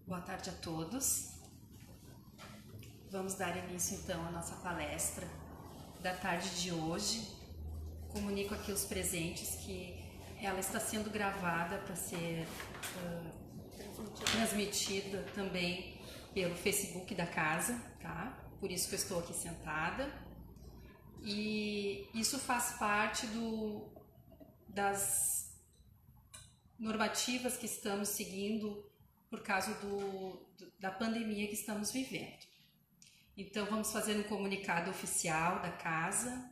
Boa tarde a todos. Vamos dar início então à nossa palestra da tarde de hoje. Comunico aqui os presentes que ela está sendo gravada para ser transmitida também pelo Facebook da casa, tá? Por isso que eu estou aqui sentada. E isso faz parte das normativas que estamos seguindo por causa da pandemia que estamos vivendo. Então, vamos fazer um comunicado oficial da casa,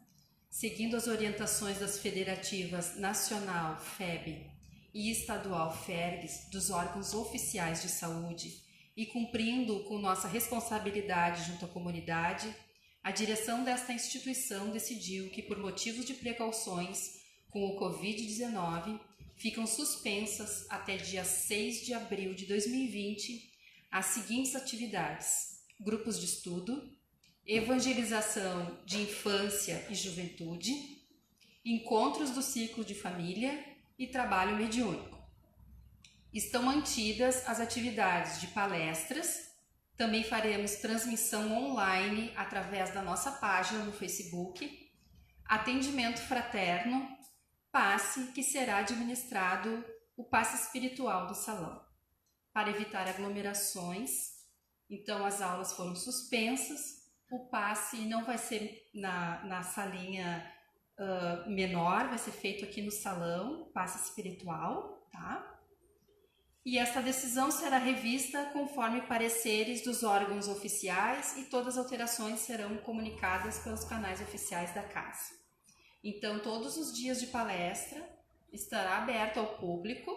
seguindo as orientações das federativas nacional, FEB, e estadual, FERGS, dos órgãos oficiais de saúde, e cumprindo com nossa responsabilidade junto à comunidade, a direção desta instituição decidiu que, por motivos de precauções com o Covid-19, ficam suspensas até dia 6 de abril de 2020 as seguintes atividades: grupos de estudo, evangelização de infância e juventude, encontros do ciclo de família e trabalho mediúnico. Estão mantidas as atividades de palestras, também faremos transmissão online através da nossa página no Facebook, atendimento fraterno, passe que será administrado o passe espiritual do salão. Para evitar aglomerações, então as aulas foram suspensas, o passe não vai ser na salinha menor, vai ser feito aqui no salão, passe espiritual, tá? E esta decisão será revista conforme pareceres dos órgãos oficiais e todas as alterações serão comunicadas pelos canais oficiais da casa. Então, todos os dias de palestra estará aberto ao público.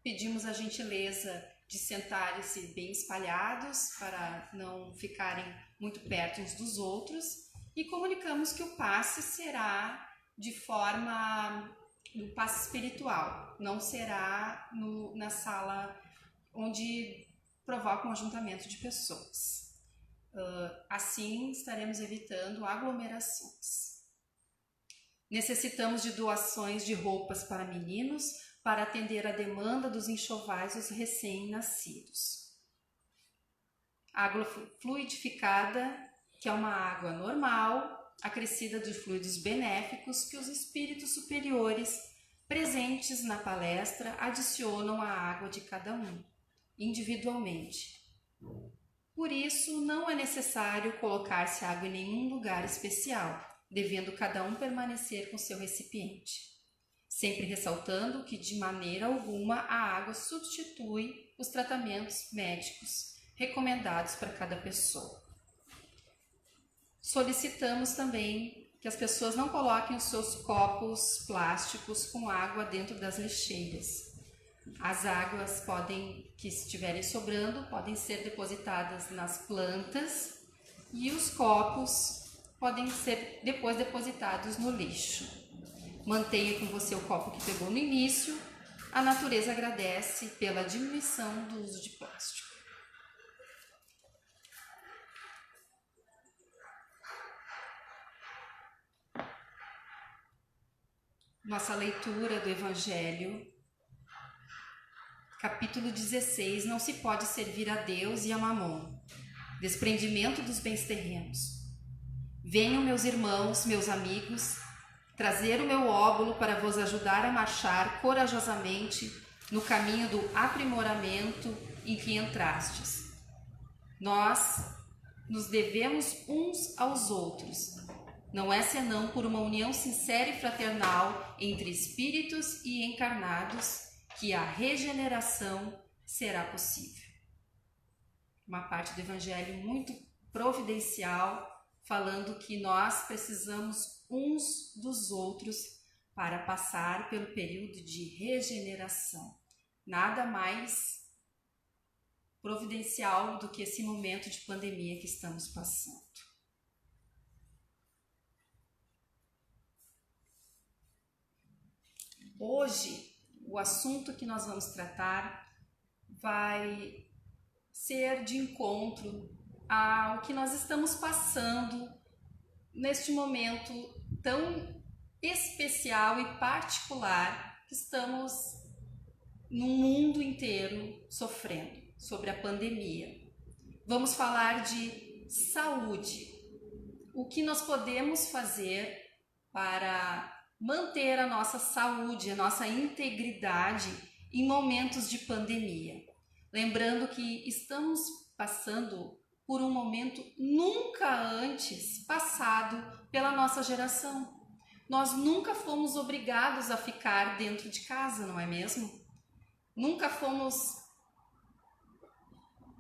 Pedimos a gentileza de sentarem-se bem espalhados para não ficarem muito perto uns dos outros. E comunicamos que o passe será de forma no passe espiritual, não será na sala onde provoca um ajuntamento de pessoas. Assim, estaremos evitando aglomerações. Necessitamos de doações de roupas para meninos para atender a demanda dos enxovais dos recém-nascidos. Água fluidificada, que é uma água normal, acrescida de fluidos benéficos que os espíritos superiores presentes na palestra adicionam à água de cada um, individualmente. Por isso, não é necessário colocar-se água em nenhum lugar especial, devendo cada um permanecer com seu recipiente, sempre ressaltando que de maneira alguma a água substitui os tratamentos médicos recomendados para cada pessoa. Solicitamos também que as pessoas não coloquem os seus copos plásticos com água dentro das lixeiras. As águas que estiverem sobrando, podem ser depositadas nas plantas e os copos podem ser depois depositados no lixo. Mantenha com você o copo que pegou no início. A natureza agradece pela diminuição do uso de plástico. Nossa leitura do Evangelho, capítulo 16, não se pode servir a Deus e a Mamon. Desprendimento dos bens terrenos. Venham, meus irmãos, meus amigos, trazer o meu óbolo para vos ajudar a marchar corajosamente no caminho do aprimoramento em que entrastes. Nós nos devemos uns aos outros. Não é senão por uma união sincera e fraternal entre espíritos e encarnados que a regeneração será possível. Uma parte do Evangelho muito providencial, falando que nós precisamos uns dos outros para passar pelo período de regeneração. Nada mais providencial do que esse momento de pandemia que estamos passando. Hoje, o assunto que nós vamos tratar vai ser de encontro ao que nós estamos passando neste momento tão especial e particular que estamos no mundo inteiro sofrendo sobre a pandemia. Vamos falar de saúde. O que nós podemos fazer para manter a nossa saúde, a nossa integridade em momentos de pandemia. Lembrando que estamos passando por um momento nunca antes passado pela nossa geração. Nós nunca fomos obrigados a ficar dentro de casa, não é mesmo? Nunca fomos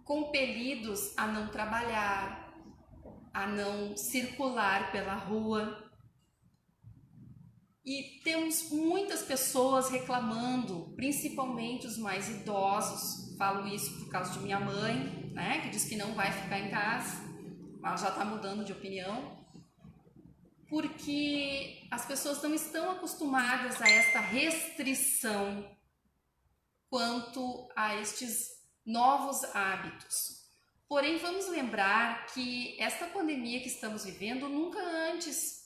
compelidos a não trabalhar, a não circular pela rua. E temos muitas pessoas reclamando, principalmente os mais idosos. Falo isso por causa de minha mãe, né, que diz que não vai ficar em casa, mas já está mudando de opinião, porque as pessoas não estão acostumadas a esta restrição quanto a estes novos hábitos. Porém, vamos lembrar que esta pandemia que estamos vivendo nunca antes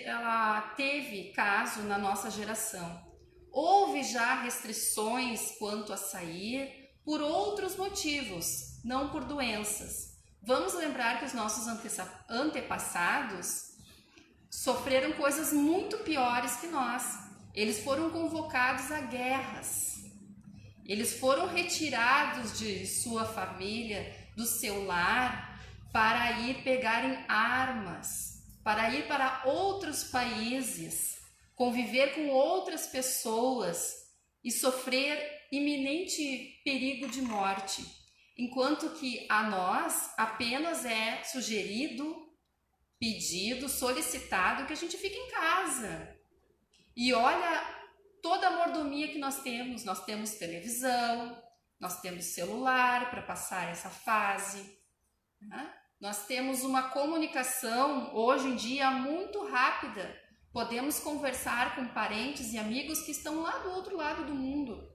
ela teve caso na nossa geração. Houve já restrições quanto a sair por outros motivos, não por doenças. Vamos lembrar que os nossos antepassados sofreram coisas muito piores que nós. Eles foram convocados a guerras. Eles foram retirados de sua família, do seu lar, para ir pegarem armas, para ir para outros países, conviver com outras pessoas e sofrer iminente perigo de morte, enquanto que a nós apenas é sugerido, pedido, solicitado que a gente fique em casa. E olha toda a mordomia que nós temos televisão, nós temos celular para passar essa fase, né? Nós temos uma comunicação hoje em dia muito rápida. Podemos conversar com parentes e amigos que estão lá do outro lado do mundo.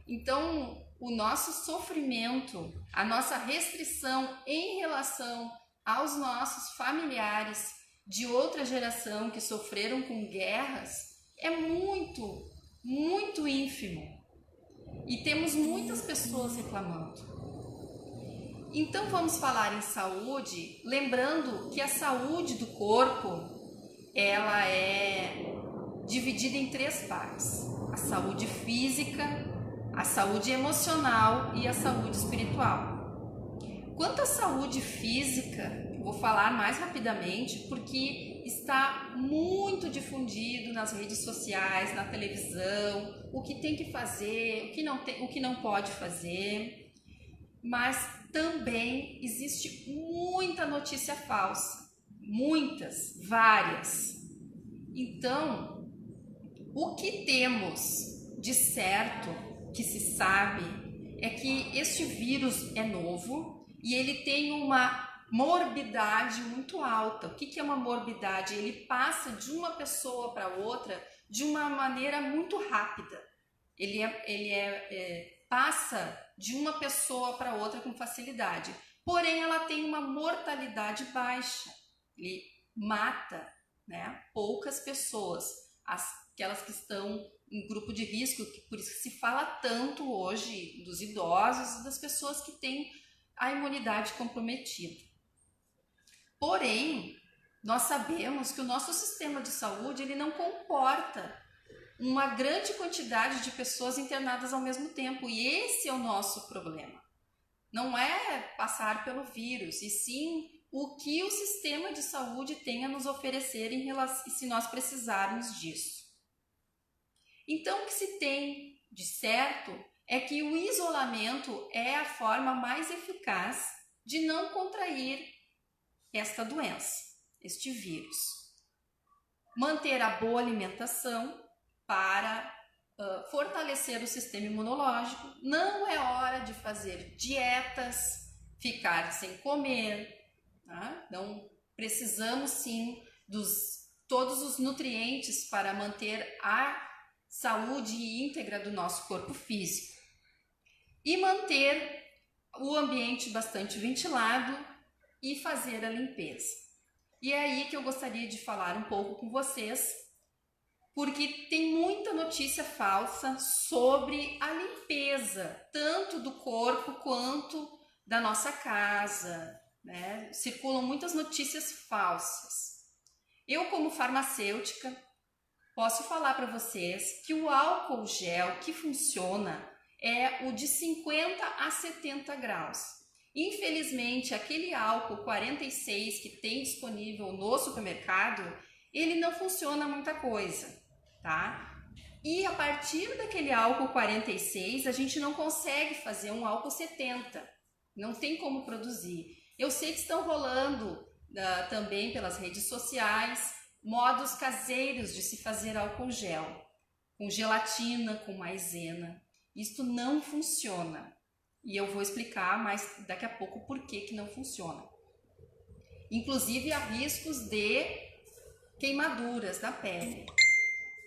Então, o nosso sofrimento, a nossa restrição em relação aos nossos familiares de outra geração que sofreram com guerras é muito, muito ínfimo. E temos muitas pessoas reclamando. Então vamos falar em saúde, lembrando que a saúde do corpo, ela é dividida em 3 partes: a saúde física, a saúde emocional e a saúde espiritual. Quanto à saúde física, vou falar mais rapidamente porque está muito difundido nas redes sociais, na televisão, o que tem que fazer, o que não pode fazer, mas também existe muita notícia falsa, várias. Então, o que temos de certo, que se sabe, é que este vírus é novo e ele tem uma morbidade muito alta. O que é uma morbidade? Ele passa de uma pessoa para outra de uma maneira muito rápida. Passa de uma pessoa para outra com facilidade. Porém, ela tem uma mortalidade baixa. Ele mata, né, poucas pessoas, aquelas que estão em grupo de risco, por isso que se fala tanto hoje dos idosos e das pessoas que têm a imunidade comprometida. Porém, nós sabemos que o nosso sistema de saúde ele não comporta uma grande quantidade de pessoas internadas ao mesmo tempo, e esse é o nosso problema. Não é passar pelo vírus, e sim o que o sistema de saúde tem a nos oferecer se nós precisarmos disso. Então, o que se tem de certo é que o isolamento é a forma mais eficaz de não contrair esta doença, este vírus. Manter a boa alimentação para fortalecer o sistema imunológico. Não é hora de fazer dietas, ficar sem comer, tá? Não precisamos sim todos os nutrientes para manter a saúde íntegra do nosso corpo físico e manter o ambiente bastante ventilado e fazer a limpeza. E é aí que eu gostaria de falar um pouco com vocês, porque tem muita notícia falsa sobre a limpeza, tanto do corpo quanto da nossa casa, né? Circulam muitas notícias falsas. Eu, como farmacêutica, posso falar para vocês que o álcool gel que funciona é o de 50 a 70 graus. Infelizmente, aquele álcool 46 que tem disponível no supermercado, ele não funciona muita coisa, tá? E a partir daquele álcool 46, a gente não consegue fazer um álcool 70. Não tem como produzir. Eu sei que estão rolando também pelas redes sociais modos caseiros de se fazer álcool gel, com gelatina, com maisena. Isto não funciona. E eu vou explicar mais daqui a pouco por que não funciona. Inclusive há riscos de queimaduras na pele.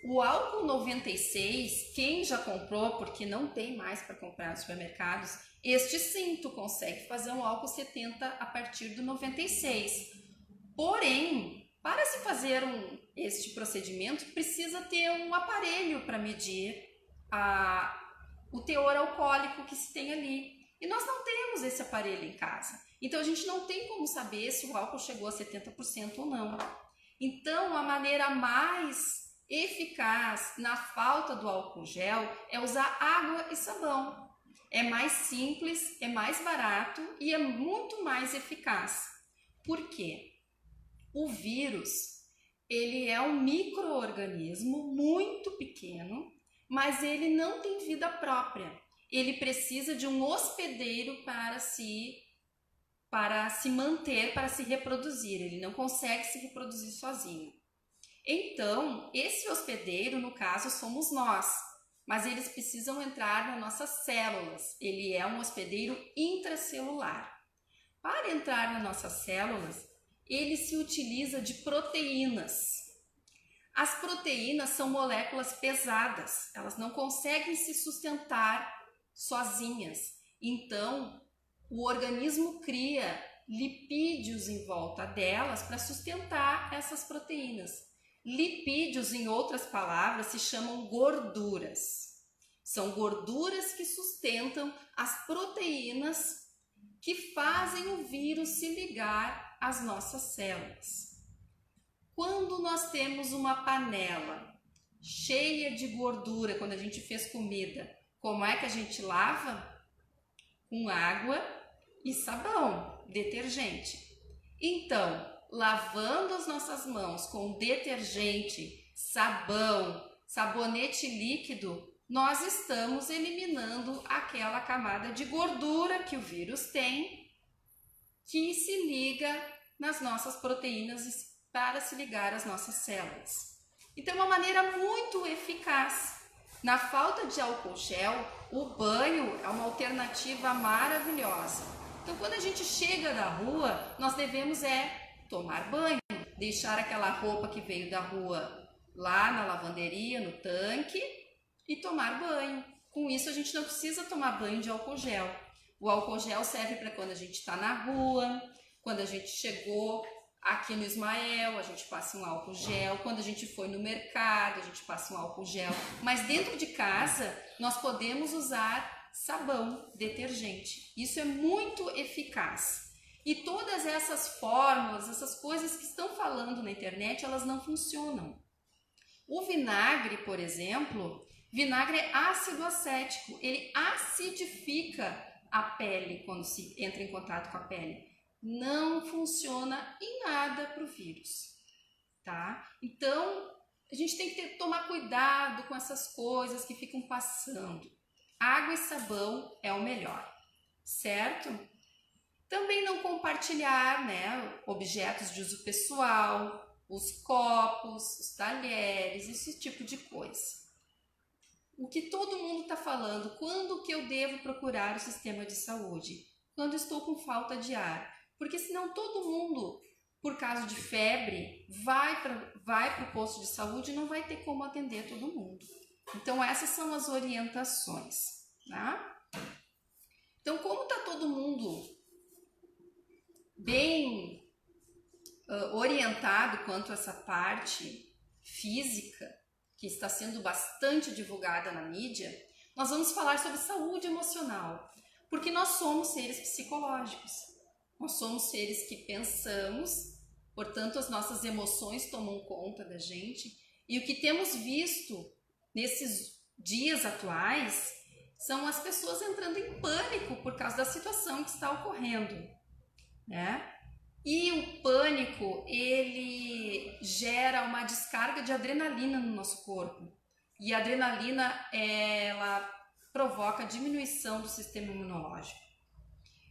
O álcool 96, quem já comprou, porque não tem mais para comprar nos supermercados, este sim, tu consegue fazer um álcool 70 a partir do 96. Porém, para se fazer este procedimento, precisa ter um aparelho para medir o teor alcoólico que se tem ali. E nós não temos esse aparelho em casa. Então, a gente não tem como saber se o álcool chegou a 70% ou não. Então, a maneira mais eficaz na falta do álcool gel é usar água e sabão. É mais simples, é mais barato e é muito mais eficaz. Por quê? O vírus, ele é um micro-organismo muito pequeno, mas ele não tem vida própria. Ele precisa de um hospedeiro para se manter, para se reproduzir. Ele não consegue se reproduzir sozinho. Então, esse hospedeiro, no caso, somos nós, mas eles precisam entrar nas nossas células. Ele é um hospedeiro intracelular. Para entrar nas nossas células, ele se utiliza de proteínas. As proteínas são moléculas pesadas, elas não conseguem se sustentar sozinhas. Então, o organismo cria lipídios em volta delas para sustentar essas proteínas. Lipídios, em outras palavras, se chamam gorduras. São gorduras que sustentam as proteínas que fazem o vírus se ligar às nossas células. Quando nós temos uma panela cheia de gordura, quando a gente fez comida, como é que a gente lava? Com água e sabão, detergente. Então, lavando as nossas mãos com detergente, sabão, sabonete líquido, nós estamos eliminando aquela camada de gordura que o vírus tem, que se liga nas nossas proteínas para se ligar às nossas células. Então, é uma maneira muito eficaz. Na falta de álcool gel, o banho é uma alternativa maravilhosa. Então, quando a gente chega da rua, nós devemos tomar banho, deixar aquela roupa que veio da rua lá na lavanderia, no tanque, e tomar banho. Com isso, a gente não precisa tomar banho de álcool gel. O álcool gel serve para quando a gente está na rua, quando a gente chegou aqui no Ismael, a gente passa um álcool gel. Quando a gente foi no mercado, a gente passa um álcool gel. Mas dentro de casa, nós podemos usar sabão, detergente. Isso é muito eficaz. E todas essas fórmulas, essas coisas que estão falando na internet, elas não funcionam. O vinagre, por exemplo, vinagre é ácido acético. Ele acidifica a pele quando se entra em contato com a pele. Não funciona em nada para o vírus, tá? Então, a gente tem que tomar cuidado com essas coisas que ficam passando. Água e sabão é o melhor, certo? Também não compartilhar, objetos de uso pessoal, os copos, os talheres, esse tipo de coisa. O que todo mundo está falando, quando que eu devo procurar o sistema de saúde? Quando estou com falta de ar. Porque senão todo mundo, por causa de febre, vai para o posto de saúde e não vai ter como atender todo mundo. Então essas são as orientações, tá? Então como está todo mundo bem orientado quanto a essa parte física, que está sendo bastante divulgada na mídia, nós vamos falar sobre saúde emocional, porque nós somos seres psicológicos, nós somos seres que pensamos, portanto as nossas emoções tomam conta da gente, e o que temos visto nesses dias atuais são as pessoas entrando em pânico por causa da situação que está ocorrendo, né? E o pânico, ele gera uma descarga de adrenalina no nosso corpo. E a adrenalina, ela provoca diminuição do sistema imunológico.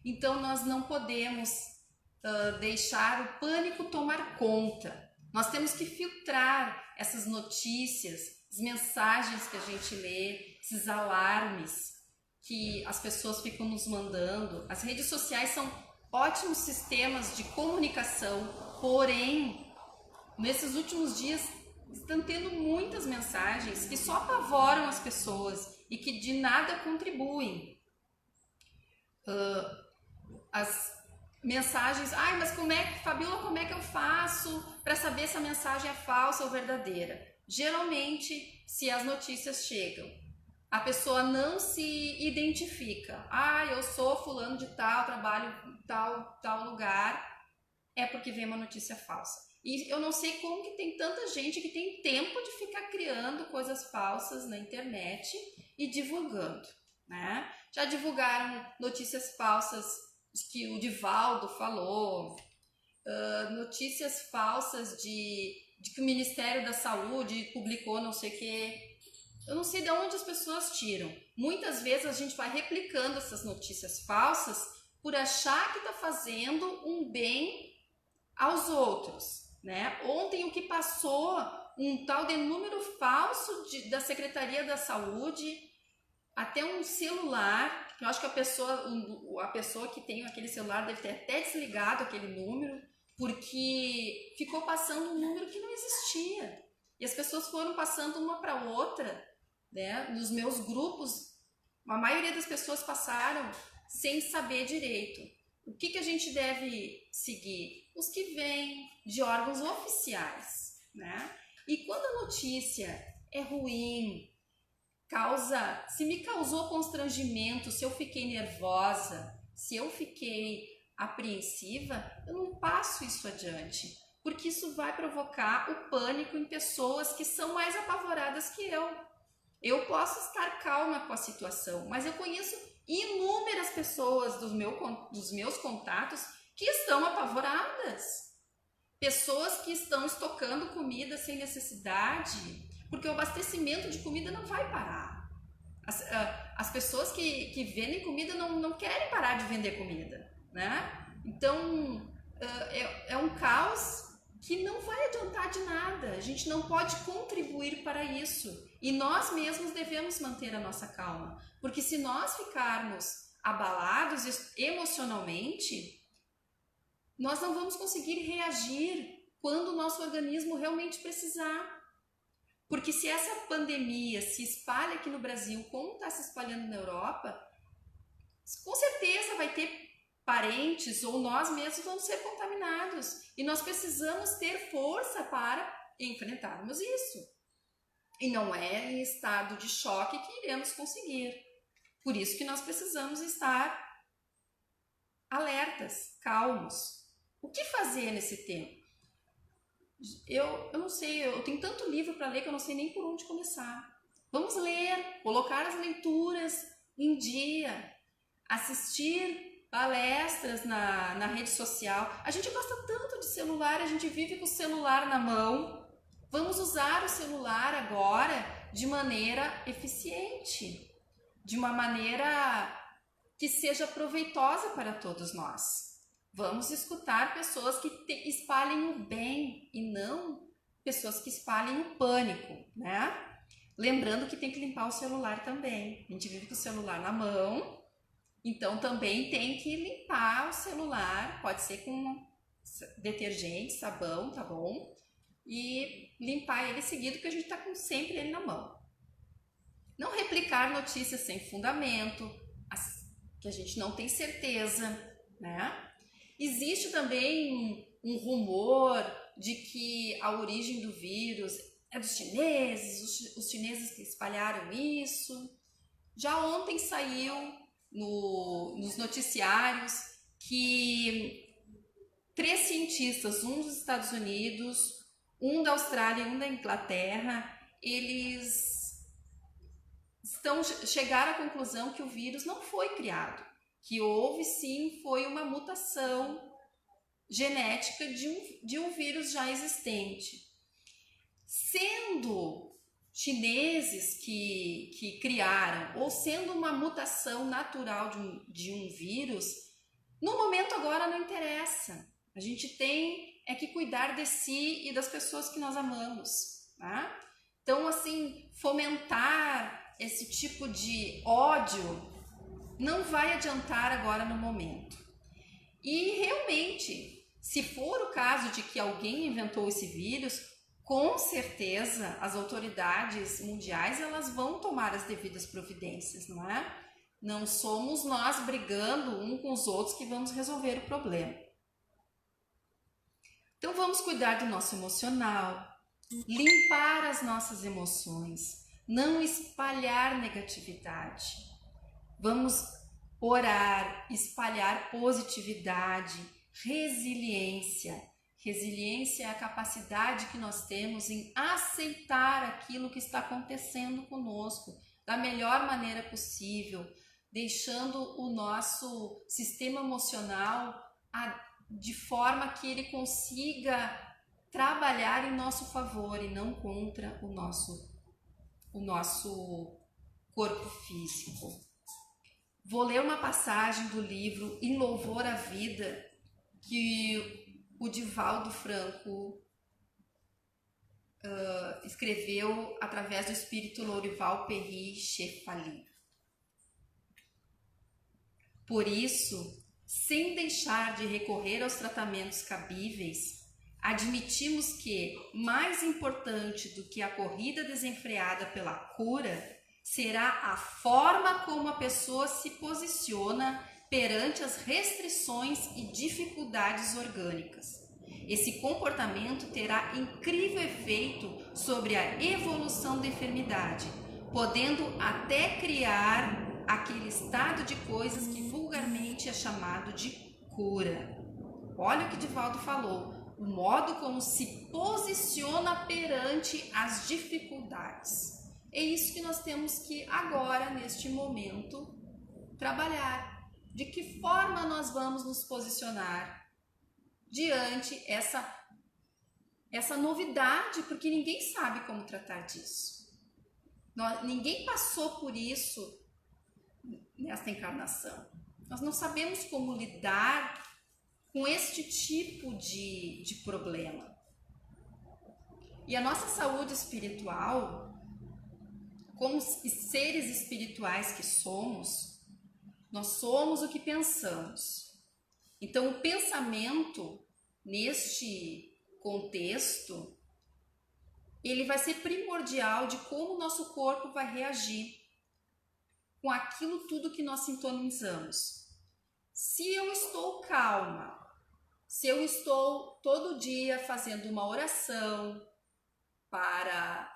Então, nós não podemos deixar o pânico tomar conta. Nós temos que filtrar essas notícias, as mensagens que a gente lê, esses alarmes que as pessoas ficam nos mandando. As redes sociais são ótimos sistemas de comunicação, porém, nesses últimos dias estão tendo muitas mensagens que só apavoram as pessoas e que de nada contribuem. As mensagens, mas Fabiola, como é que eu faço para saber se a mensagem é falsa ou verdadeira? Geralmente, se as notícias chegam, a pessoa não se identifica. Eu sou fulano de tal, trabalho em tal lugar. É porque vem uma notícia falsa. E eu não sei como que tem tanta gente que tem tempo de ficar criando coisas falsas na internet e divulgando, né? Já divulgaram notícias falsas que o Divaldo falou, notícias falsas de que o Ministério da Saúde publicou não sei o que. Eu não sei de onde as pessoas tiram. Muitas vezes a gente vai replicando essas notícias falsas por achar que está fazendo um bem aos outros, né? Ontem o que passou, um tal de número falso da Secretaria da Saúde, até um celular, eu acho que a pessoa que tem aquele celular deve ter até desligado aquele número, porque ficou passando um número que não existia. E as pessoas foram passando uma para outra, né? Nos meus grupos, a maioria das pessoas passaram sem saber direito. O que a gente deve seguir? Os que vêm de órgãos oficiais, né? E quando a notícia é ruim, se me causou constrangimento, se eu fiquei nervosa, se eu fiquei apreensiva, eu não passo isso adiante, porque isso vai provocar o pânico em pessoas que são mais apavoradas que eu. Eu posso estar calma com a situação, mas eu conheço inúmeras pessoas dos meus contatos que estão apavoradas. Pessoas que estão estocando comida sem necessidade, porque o abastecimento de comida não vai parar. As pessoas que vendem comida não querem parar de vender comida, né? Então, é um caos que não vai adiantar de nada. A gente não pode contribuir para isso. E nós mesmos devemos manter a nossa calma. Porque se nós ficarmos abalados emocionalmente, nós não vamos conseguir reagir quando o nosso organismo realmente precisar. Porque se essa pandemia se espalha aqui no Brasil, como está se espalhando na Europa, com certeza vai ter parentes ou nós mesmos vamos ser contaminados. E nós precisamos ter força para enfrentarmos isso. E não é em estado de choque que iremos conseguir. Por isso que nós precisamos estar alertas, calmos. O que fazer nesse tempo? Eu não sei, eu tenho tanto livro para ler que eu não sei nem por onde começar. Vamos ler, colocar as leituras em dia, assistir palestras na rede social. A gente gosta tanto de celular, a gente vive com o celular na mão. Vamos usar o celular agora de maneira eficiente, de uma maneira que seja proveitosa para todos nós. Vamos escutar pessoas que espalhem o bem e não pessoas que espalhem o pânico, né? Lembrando que tem que limpar o celular também. A gente vive com o celular na mão, então também tem que limpar o celular, pode ser com detergente, sabão, tá bom? E limpar ele seguido, que a gente tá com sempre ele na mão. Não replicar notícias sem fundamento, que a gente não tem certeza, né? Existe também um rumor de que a origem do vírus é dos chineses, os chineses que espalharam isso. Já ontem saiu nos noticiários que 3 cientistas, um dos Estados Unidos, um da Austrália e um da Inglaterra, eles chegaram à conclusão que o vírus não foi criado, que houve sim, foi uma mutação genética de um vírus já existente. Sendo chineses que criaram, ou sendo uma mutação natural de um vírus, no momento agora não interessa. A gente tem que cuidar de si e das pessoas que nós amamos, tá? Então, assim, fomentar esse tipo de ódio não vai adiantar agora no momento. E realmente, se for o caso de que alguém inventou esse vírus, com certeza as autoridades mundiais elas vão tomar as devidas providências, não é? Não somos nós brigando um com os outros que vamos resolver o problema. Então vamos cuidar do nosso emocional, limpar as nossas emoções, não espalhar negatividade. Vamos orar, espalhar positividade, resiliência. Resiliência é a capacidade que nós temos em aceitar aquilo que está acontecendo conosco da melhor maneira possível, deixando o nosso sistema emocional de forma que ele consiga trabalhar em nosso favor e não contra o nosso corpo físico. Vou ler uma passagem do livro Em Louvor à Vida, que o Divaldo Franco escreveu através do espírito Lourival Perry Chefali. Por isso, sem deixar de recorrer aos tratamentos cabíveis, admitimos que, mais importante do que a corrida desenfreada pela cura, será a forma como a pessoa se posiciona perante as restrições e dificuldades orgânicas. Esse comportamento terá incrível efeito sobre a evolução da enfermidade, podendo até criar aquele estado de coisas que vulgarmente é chamado de cura. Olha o que Divaldo falou, o modo como se posiciona perante as dificuldades. É isso que nós temos que agora, neste momento, trabalhar. De que forma nós vamos nos posicionar diante essa novidade, porque ninguém sabe como tratar disso. Ninguém passou por isso nesta encarnação. Nós não sabemos como lidar com este tipo de problema. E a nossa saúde espiritual, como seres espirituais que somos, nós somos o que pensamos. Então, o pensamento, neste contexto, ele vai ser primordial de como o nosso corpo vai reagir com aquilo tudo que nós sintonizamos. Se eu estou calma, se eu estou todo dia fazendo uma oração para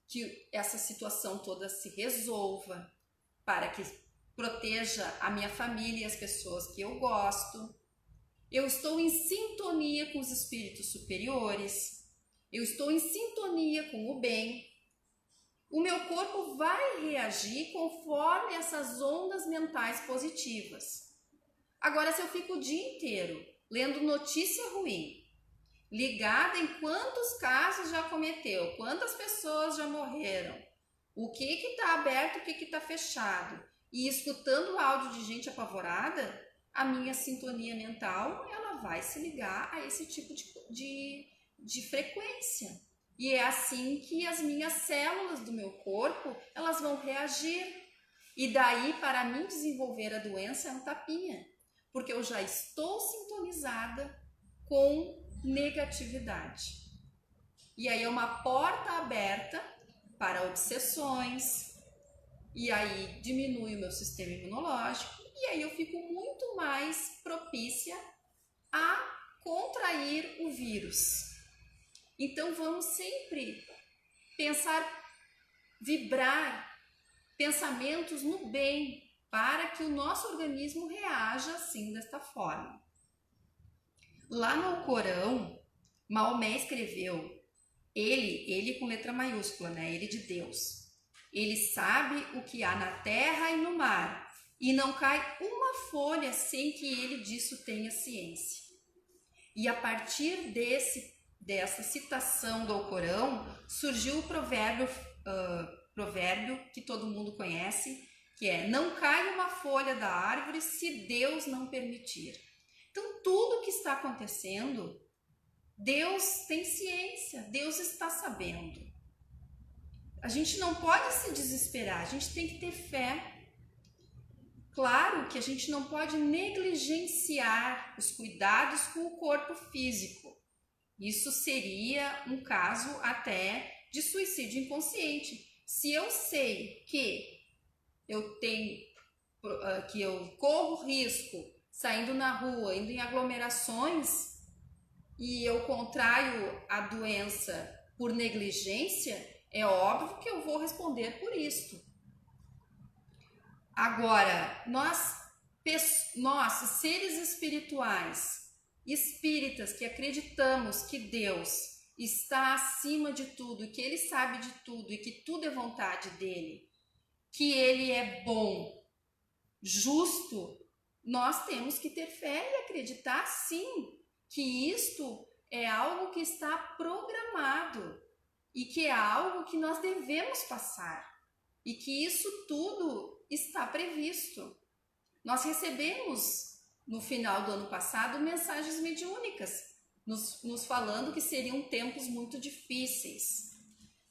que essa situação toda se resolva, para que proteja a minha família e as pessoas que eu gosto, eu estou em sintonia com os espíritos superiores, eu estou em sintonia com o bem, o meu corpo vai reagir conforme essas ondas mentais positivas. Agora, se eu fico o dia inteiro lendo notícia ruim, ligada em quantos casos já cometeu, quantas pessoas já morreram, o que está aberto, o que está fechado, e escutando áudio de gente apavorada, a minha sintonia mental ela vai se ligar a esse tipo de frequência. E é assim que as minhas células do meu corpo, elas vão reagir. E daí, para mim desenvolver a doença, é um tapinha. Porque eu já estou sintonizada com negatividade. E aí é uma porta aberta para obsessões. E aí diminui o meu sistema imunológico. E aí eu fico muito mais propícia a contrair o vírus. Então vamos sempre vibrar pensamentos no bem, para que o nosso organismo reaja assim, desta forma. Lá no Alcorão, Maomé escreveu, ele com letra maiúscula, né? Ele de Deus. Ele sabe o que há na terra e no mar, e não cai uma folha sem que ele disso tenha ciência. E a partir dessa citação do Alcorão, surgiu o provérbio que todo mundo conhece, que é: não cai uma folha da árvore se Deus não permitir. Então, tudo que está acontecendo, Deus tem ciência, Deus está sabendo. A gente não pode se desesperar, a gente tem que ter fé. Claro que a gente não pode negligenciar os cuidados com o corpo físico. Isso seria um caso até de suicídio inconsciente. Se eu sei que eu corro risco saindo na rua, indo em aglomerações, e eu contraio a doença por negligência, é óbvio que eu vou responder por isto. Agora, nós seres espirituais, espíritas, que acreditamos que Deus está acima de tudo, que Ele sabe de tudo e que tudo é vontade dEle, que Ele é bom, justo, nós temos que ter fé e acreditar sim que isto é algo que está programado e que é algo que nós devemos passar e que isso tudo está previsto. Nós recebemos no final do ano passado mensagens mediúnicas nos falando que seriam tempos muito difíceis,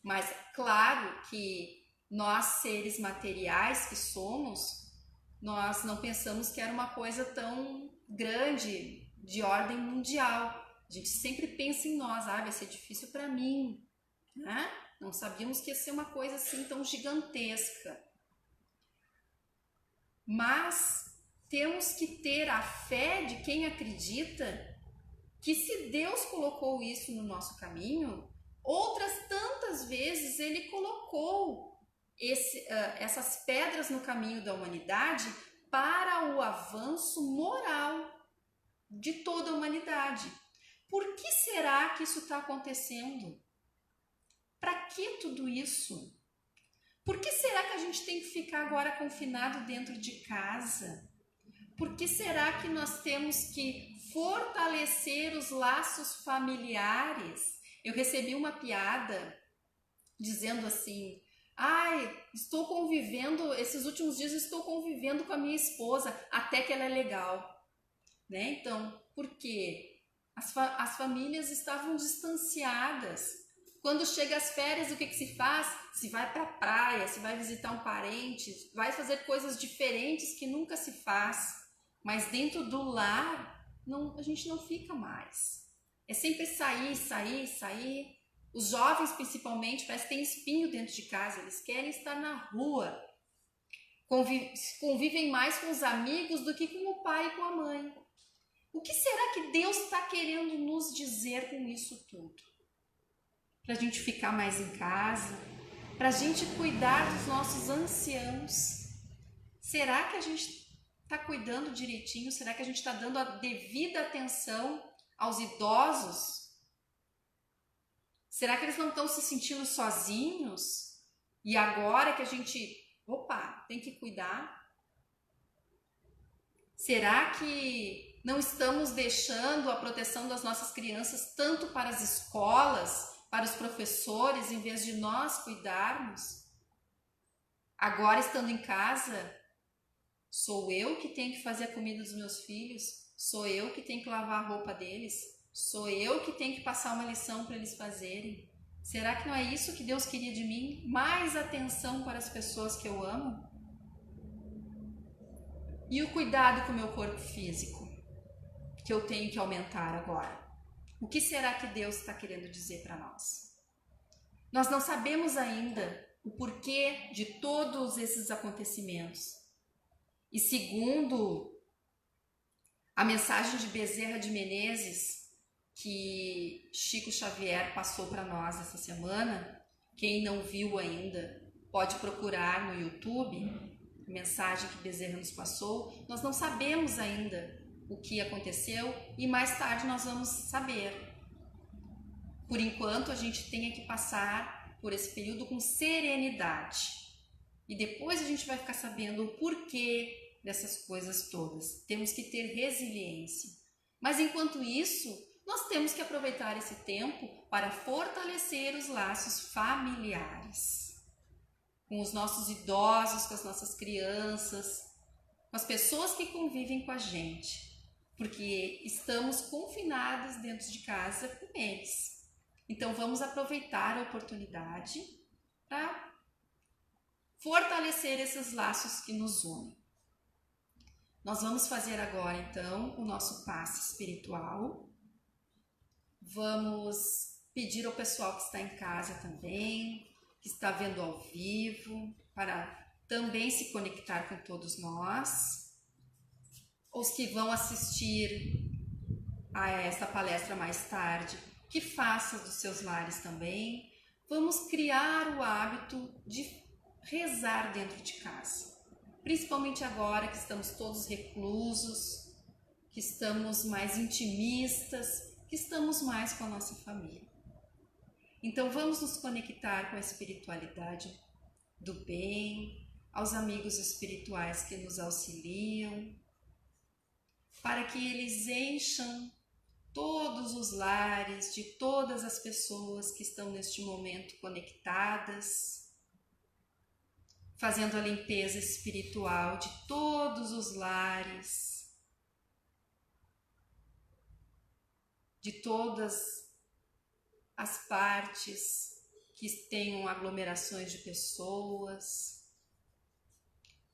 mas claro que nós, seres materiais que somos, nós não pensamos que era uma coisa tão grande, de ordem mundial. A gente sempre pensa em nós, vai ser difícil para mim, né? Não sabíamos que ia ser uma coisa assim tão gigantesca. Mas temos que ter a fé de quem acredita que, se Deus colocou isso no nosso caminho, outras tantas vezes Ele colocou essas pedras no caminho da humanidade para o avanço moral de toda a humanidade. Por que será que isso está acontecendo? Para que tudo isso? Por que será que a gente tem que ficar agora confinado dentro de casa? Por que será que nós temos que fortalecer os laços familiares? Eu recebi uma piada dizendo assim: estou convivendo, esses últimos dias estou convivendo com a minha esposa, até que ela é legal. Né? Então, por quê? As famílias estavam distanciadas. Quando chega as férias, o que se faz? Se vai para a praia, se vai visitar um parente, vai fazer coisas diferentes que nunca se faz. Mas dentro do lar, a gente não fica mais. É sempre sair. Os jovens, principalmente, parece que tem espinho dentro de casa. Eles querem estar na rua. Convivem mais com os amigos do que com o pai e com a mãe. O que será que Deus está querendo nos dizer com isso tudo? Para a gente ficar mais em casa, para a gente cuidar dos nossos anciãos. Será que a gente está cuidando direitinho? Será que a gente está dando a devida atenção aos idosos? Será que eles não estão se sentindo sozinhos? E agora que a gente, tem que cuidar? Será que não estamos deixando a proteção das nossas crianças tanto para as escolas, para os professores, em vez de nós cuidarmos? Agora, estando em casa, sou eu que tenho que fazer a comida dos meus filhos? Sou eu que tenho que lavar a roupa deles? Sou eu que tenho que passar uma lição para eles fazerem? Será que não é isso que Deus queria de mim? Mais atenção para as pessoas que eu amo? E o cuidado com o meu corpo físico, que eu tenho que aumentar agora? O que será que Deus está querendo dizer para nós? Nós não sabemos ainda o porquê de todos esses acontecimentos. E segundo a mensagem de Bezerra de Menezes, que Chico Xavier passou para nós essa semana, quem não viu ainda pode procurar no YouTube a mensagem que Bezerra nos passou. Nós não sabemos ainda o que aconteceu e mais tarde nós vamos saber. Por enquanto a gente tem que passar por esse período com serenidade e depois a gente vai ficar sabendo o porquê dessas coisas todas. Temos que ter resiliência. Mas enquanto isso, nós temos que aproveitar esse tempo para fortalecer os laços familiares. Com os nossos idosos, com as nossas crianças, com as pessoas que convivem com a gente. Porque estamos confinados dentro de casa com eles. Então vamos aproveitar a oportunidade para fortalecer esses laços que nos unem. Nós vamos fazer agora, então, o nosso passe espiritual. Vamos pedir ao pessoal que está em casa também, que está vendo ao vivo, para também se conectar com todos nós. Os que vão assistir a esta palestra mais tarde, que façam dos seus lares também. Vamos criar o hábito de rezar dentro de casa. Principalmente agora que estamos todos reclusos, que estamos mais intimistas, que estamos mais com a nossa família. Então vamos nos conectar com a espiritualidade do bem, aos amigos espirituais que nos auxiliam, para que eles encham todos os lares de todas as pessoas que estão neste momento conectadas, fazendo a limpeza espiritual de todos os lares, de todas as partes que tenham aglomerações de pessoas.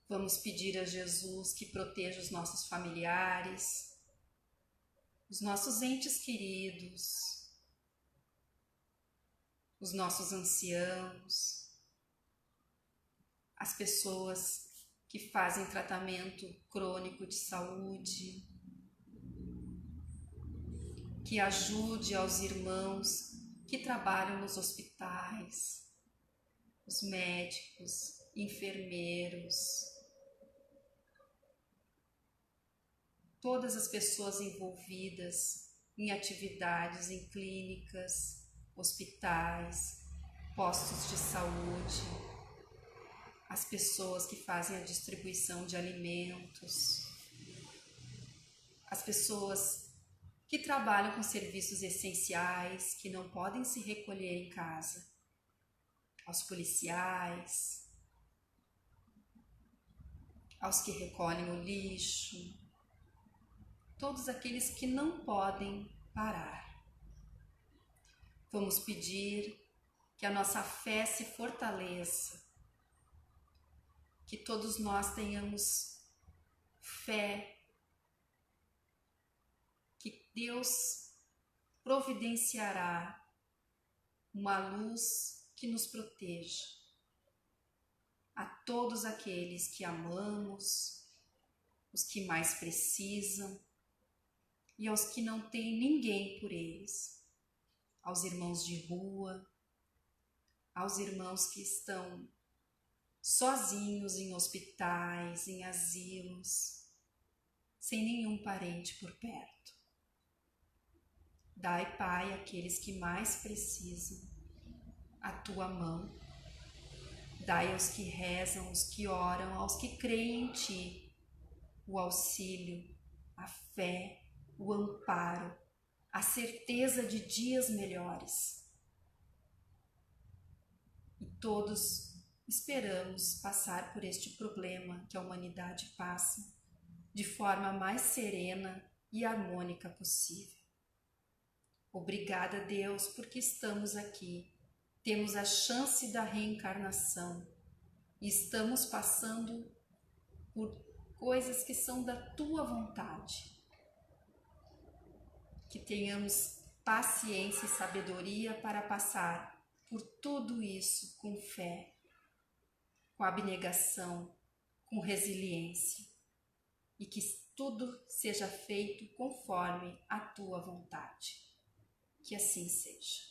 Vamos pedir a Jesus que proteja os nossos familiares, os nossos entes queridos, os nossos anciãos, as pessoas que fazem tratamento crônico de saúde, que ajude aos irmãos que trabalham nos hospitais, os médicos, enfermeiros, todas as pessoas envolvidas em atividades em clínicas, hospitais, postos de saúde, as pessoas que fazem a distribuição de alimentos, as pessoas que trabalham com serviços essenciais, que não podem se recolher em casa, aos policiais, aos que recolhem o lixo, todos aqueles que não podem parar. Vamos pedir que a nossa fé se fortaleça, que todos nós tenhamos fé, que Deus providenciará uma luz que nos proteja a todos aqueles que amamos, os que mais precisam e aos que não têm ninguém por eles, aos irmãos de rua, aos irmãos que estão sozinhos em hospitais, em asilos, sem nenhum parente por perto. Dai, Pai, àqueles que mais precisam, a tua mão. Dai aos que rezam, aos que oram, aos que creem em ti, o auxílio, a fé, o amparo, a certeza de dias melhores. E todos esperamos passar por este problema que a humanidade passa de forma mais serena e harmônica possível. Obrigada, Deus, porque estamos aqui temos a chance da reencarnação e estamos passando por coisas que são da tua vontade. Que tenhamos paciência e sabedoria para passar por tudo isso com fé, com abnegação, com resiliência, e que tudo seja feito conforme a tua vontade. Que assim seja.